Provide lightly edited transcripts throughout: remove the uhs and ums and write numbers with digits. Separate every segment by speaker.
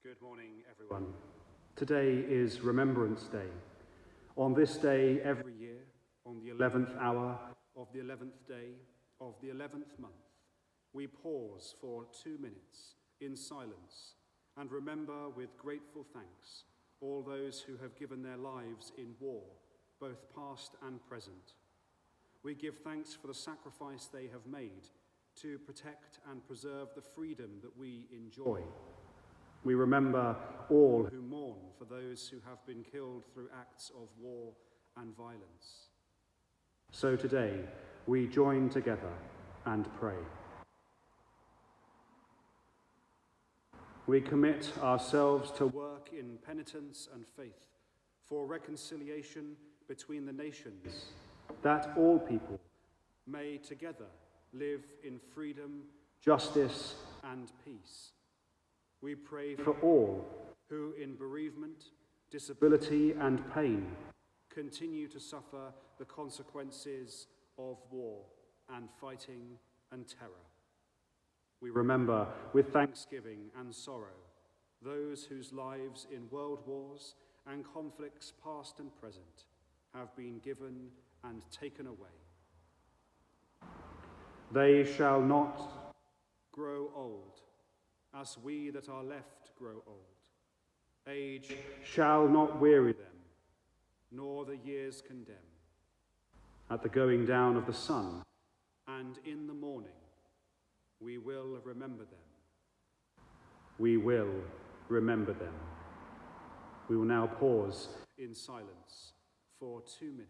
Speaker 1: Good morning, everyone. Today is Remembrance Day. On this day every year, on the 11th hour of the 11th day of the 11th month, we pause for 2 minutes in silence and remember with grateful thanks all those who have given their lives in war, both past and present. We give thanks for the sacrifice they have made to protect and preserve the freedom that we enjoy. We remember all who mourn for those who have been killed through acts of war and violence. So today, we join together and pray. We commit ourselves to work in penitence and faith for reconciliation between the nations, that all people may together live in freedom, justice, and peace. We pray for all who in bereavement, disability, and pain continue to suffer the consequences of war and fighting and terror. We remember with thanksgiving and sorrow those whose lives in world wars and conflicts past and present have been given and taken away. They shall not grow old, as we that are left grow old. Age shall not weary them, nor the years condemn. At the going down of the sun, and in the morning, we will remember them. We will remember them. We will now pause in silence for 2 minutes.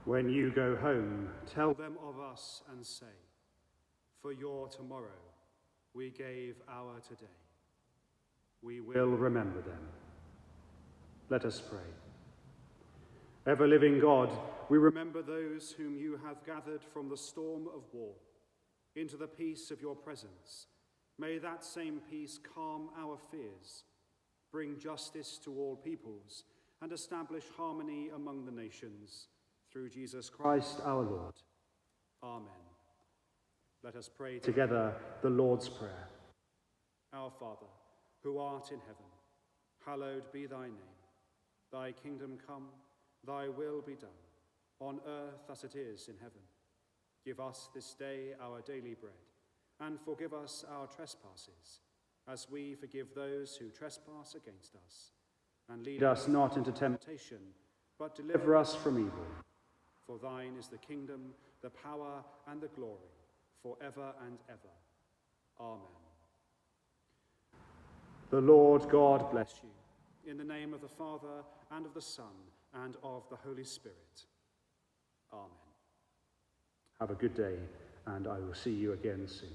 Speaker 1: When you go home, tell them of us and say, for your tomorrow we gave our today. We will remember them. Let us pray. Ever-living God, we remember those whom you have gathered from the storm of war into the peace of your presence. May that same peace calm our fears, bring justice to all peoples, and establish harmony among the nations. Through Jesus Christ our Lord. Amen. Let us pray together the Lord's Prayer. Our Father, who art in heaven, hallowed be thy name. Thy kingdom come, thy will be done, on earth as it is in heaven. Give us this day our daily bread, and forgive us our trespasses, as we forgive those who trespass against us. And lead us not into temptation, but deliver us from evil. For thine is the kingdom, the power, and the glory, forever and ever. Amen. The Lord God bless you. In the name of the Father, and of the Son, and of the Holy Spirit. Amen. Have a good day, and I will see you again soon.